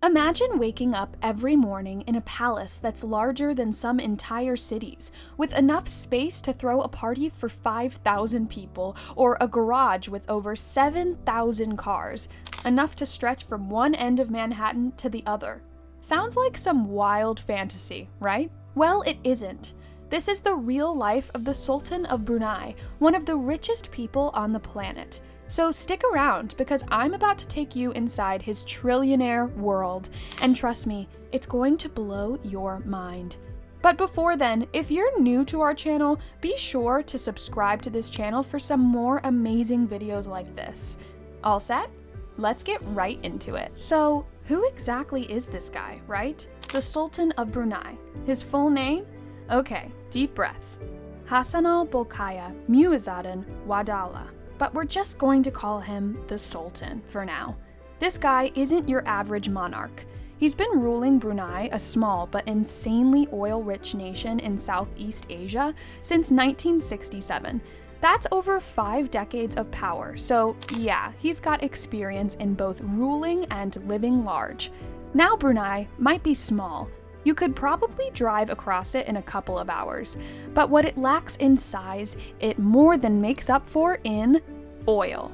Imagine waking up every morning in a palace that's larger than some entire cities, with enough space to throw a party for 5,000 people, or a garage with over 7,000 cars, enough to stretch from one end of Manhattan to the other. Sounds like some wild fantasy, right? Well, it isn't. This is the real life of the Sultan of Brunei, one of the richest people on the planet. So stick around, because I'm about to take you inside his trillionaire world, and trust me, it's going to blow your mind. But before then, if you're new to our channel, be sure to subscribe to this channel for some more amazing videos like this. All set? Let's get right into it. So, who exactly is this guy, right? The Sultan of Brunei. His full name? Okay, deep breath. Hassanal Bolkiah Muizzaddin Wadala. But we're just going to call him the Sultan for now. This guy isn't your average monarch. He's been ruling Brunei, a small but insanely oil-rich nation in Southeast Asia, since 1967. That's over 5 decades of power, so yeah, he's got experience in both ruling and living large. Now Brunei might be small. You could probably drive across it in a couple of hours, but what it lacks in size, it more than makes up for in oil.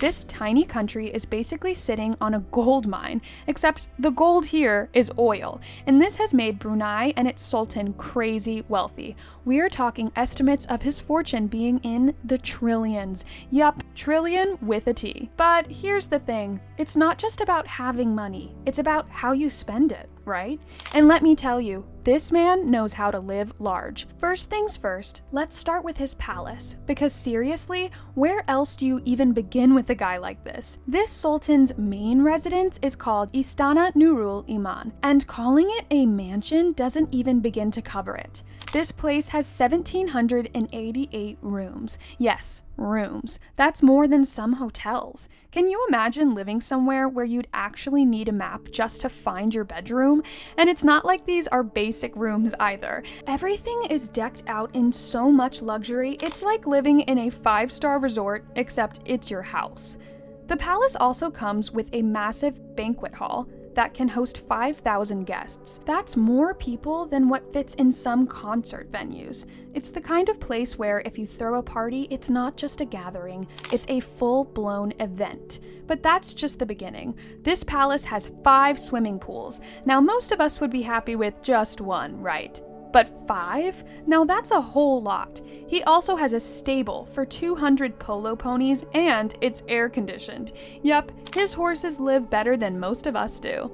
This tiny country is basically sitting on a gold mine, except the gold here is oil, and this has made Brunei and its sultan crazy wealthy. We are talking estimates of his fortune being in the trillions. Yup, trillion with a T. But here's the thing, it's not just about having money, it's about how you spend it, right? And let me tell you, this man knows how to live large. First things first, let's start with his palace, because seriously, where else do you even begin with a guy like this? This sultan's main residence is called Istana Nurul Iman, and calling it a mansion doesn't even begin to cover it. This place has 1,788 rooms. Yes, rooms. That's more than some hotels. Can you imagine living somewhere where you'd actually need a map just to find your bedroom? And it's not like these are basic rooms either. Everything is decked out in so much luxury, it's like living in a 5-star resort, except it's your house. The palace also comes with a massive banquet hall that can host 5,000 guests. That's more people than what fits in some concert venues. It's the kind of place where if you throw a party, it's not just a gathering, it's a full-blown event. But that's just the beginning. This palace has 5 swimming pools. Now most of us would be happy with just one, right? But 5? Now that's a whole lot. He also has a stable for 200 polo ponies, and it's air-conditioned. Yup, his horses live better than most of us do.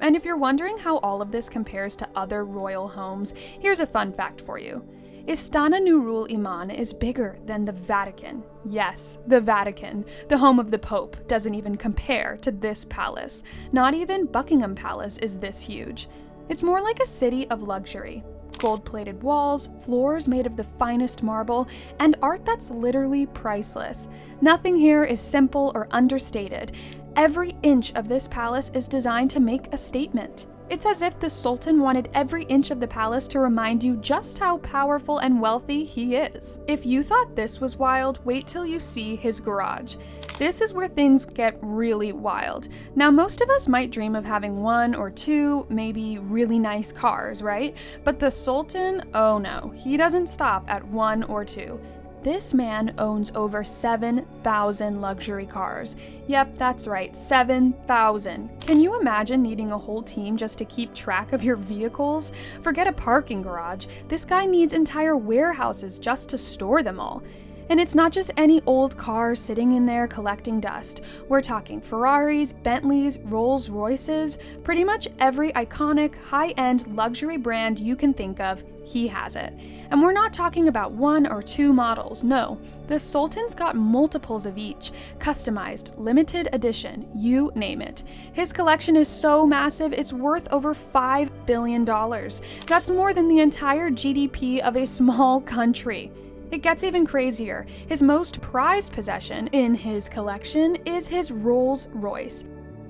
And if you're wondering how all of this compares to other royal homes, here's a fun fact for you. Istana Nurul Iman is bigger than the Vatican. Yes, the Vatican, the home of the Pope, doesn't even compare to this palace. Not even Buckingham Palace is this huge. It's more like a city of luxury. Gold-plated walls, floors made of the finest marble, and art that's literally priceless. Nothing here is simple or understated. Every inch of this palace is designed to make a statement. It's as if the Sultan wanted every inch of the palace to remind you just how powerful and wealthy he is. If you thought this was wild, wait till you see his garage. This is where things get really wild. Now, most of us might dream of having 1 or 2, maybe really nice cars, right? But the Sultan, oh no, he doesn't stop at 1 or 2. This man owns over 7,000 luxury cars. Yep, that's right, 7,000. Can you imagine needing a whole team just to keep track of your vehicles? Forget a parking garage. This guy needs entire warehouses just to store them all. And it's not just any old car sitting in there collecting dust. We're talking Ferraris, Bentleys, Rolls Royces, pretty much every iconic, high-end luxury brand you can think of, he has it. And we're not talking about 1 or 2 models, no. The Sultan's got multiples of each, customized, limited edition, you name it. His collection is so massive, it's worth over $5 billion. That's more than the entire GDP of a small country. It gets even crazier. His most prized possession in his collection is his Rolls Royce.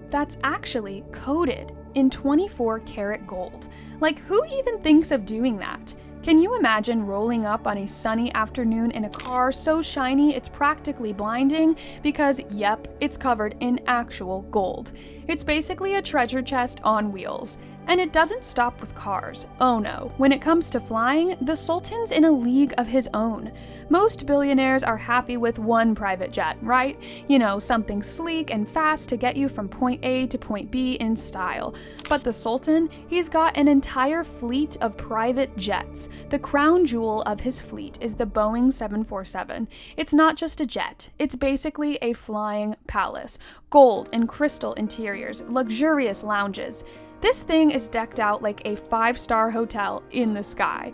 That's actually coated in 24-karat gold. Like, who even thinks of doing that? Can you imagine rolling up on a sunny afternoon in a car so shiny it's practically blinding? Because, yep, it's covered in actual gold. It's basically a treasure chest on wheels. And it doesn't stop with cars. Oh no, when it comes to flying, the Sultan's in a league of his own. Most billionaires are happy with one private jet, right? You know, something sleek and fast to get you from point A to point B in style. But the Sultan, he's got an entire fleet of private jets. The crown jewel of his fleet is the Boeing 747. It's not just a jet, it's basically a flying palace. Gold and crystal interiors, luxurious lounges. This thing is decked out like a 5-star hotel in the sky.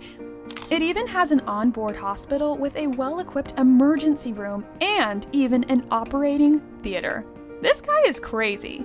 It even has an onboard hospital with a well-equipped emergency room and even an operating theater. This guy is crazy.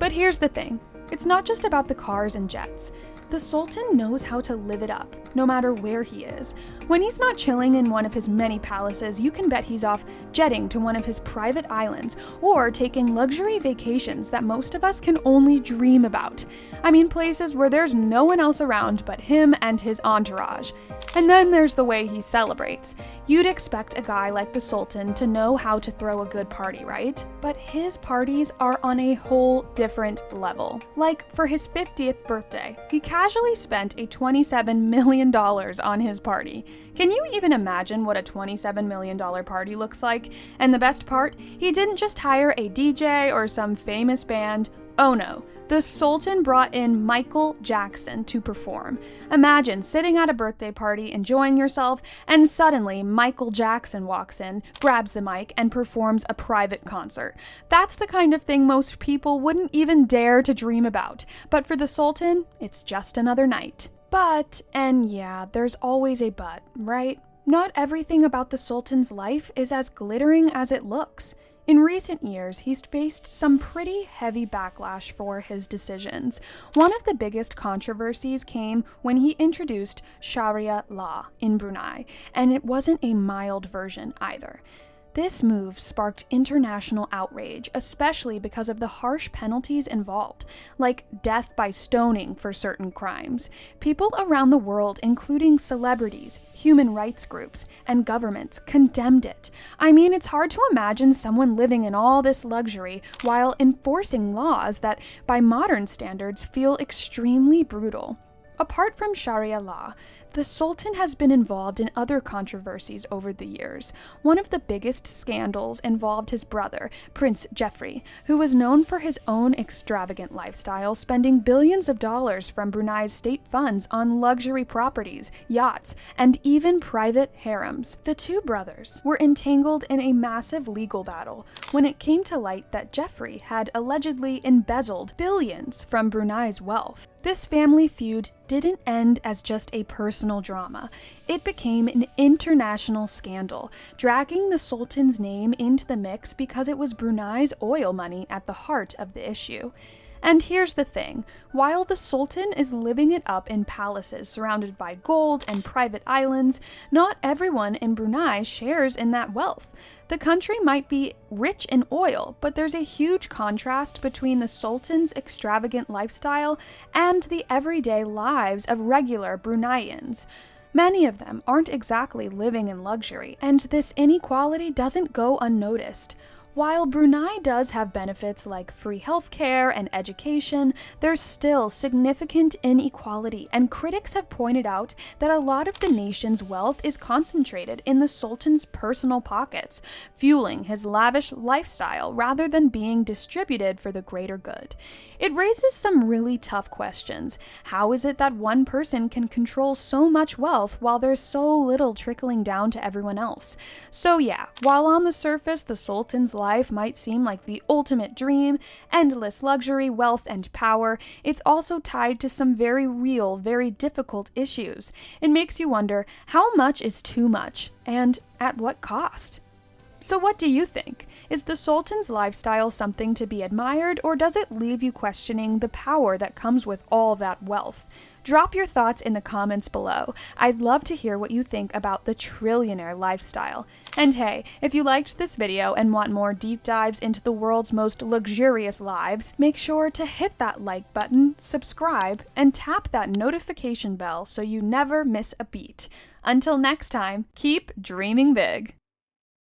But here's the thing, it's not just about the cars and jets. The Sultan knows how to live it up, no matter where he is. When he's not chilling in one of his many palaces, you can bet he's off jetting to one of his private islands, or taking luxury vacations that most of us can only dream about. I mean, places where there's no one else around but him and his entourage. And then there's the way he celebrates. You'd expect a guy like the Sultan to know how to throw a good party, right? But his parties are on a whole different level. Like, for his 50th birthday, he casually spent a $27 million on his party. Can you even imagine what a $27 million party looks like? And the best part, he didn't just hire a DJ or some famous band. Oh no, the Sultan brought in Michael Jackson to perform. Imagine sitting at a birthday party, enjoying yourself, and suddenly Michael Jackson walks in, grabs the mic, and performs a private concert. That's the kind of thing most people wouldn't even dare to dream about. But for the Sultan, it's just another night. But, and yeah, there's always a but, right? Not everything about the Sultan's life is as glittering as it looks. In recent years, he's faced some pretty heavy backlash for his decisions. One of the biggest controversies came when he introduced Sharia law in Brunei, and it wasn't a mild version either. This move sparked international outrage, especially because of the harsh penalties involved, like death by stoning for certain crimes. People around the world, including celebrities, human rights groups, and governments, condemned it. I mean, it's hard to imagine someone living in all this luxury while enforcing laws that, by modern standards, feel extremely brutal. Apart from Sharia law, the Sultan has been involved in other controversies over the years. One of the biggest scandals involved his brother, Prince Jeffrey, who was known for his own extravagant lifestyle, spending billions of dollars from Brunei's state funds on luxury properties, yachts, and even private harems. The two brothers were entangled in a massive legal battle when it came to light that Jeffrey had allegedly embezzled billions from Brunei's wealth. This family feud didn't end as just a personal drama. It became an international scandal, dragging the Sultan's name into the mix because it was Brunei's oil money at the heart of the issue. And here's the thing, while the Sultan is living it up in palaces surrounded by gold and private islands, not everyone in Brunei shares in that wealth. The country might be rich in oil, but there's a huge contrast between the Sultan's extravagant lifestyle and the everyday lives of regular Bruneians. Many of them aren't exactly living in luxury, and this inequality doesn't go unnoticed. While Brunei does have benefits like free healthcare and education, there's still significant inequality, and critics have pointed out that a lot of the nation's wealth is concentrated in the Sultan's personal pockets, fueling his lavish lifestyle rather than being distributed for the greater good. It raises some really tough questions. How is it that one person can control so much wealth while there's so little trickling down to everyone else? So yeah, while on the surface the Sultan's life might seem like the ultimate dream, endless luxury, wealth, and power, it's also tied to some very real, very difficult issues. It makes you wonder, how much is too much, and at what cost? So what do you think? Is the Sultan's lifestyle something to be admired, or does it leave you questioning the power that comes with all that wealth? Drop your thoughts in the comments below. I'd love to hear what you think about the trillionaire lifestyle. And hey, if you liked this video and want more deep dives into the world's most luxurious lives, make sure to hit that like button, subscribe, and tap that notification bell so you never miss a beat. Until next time, keep dreaming big.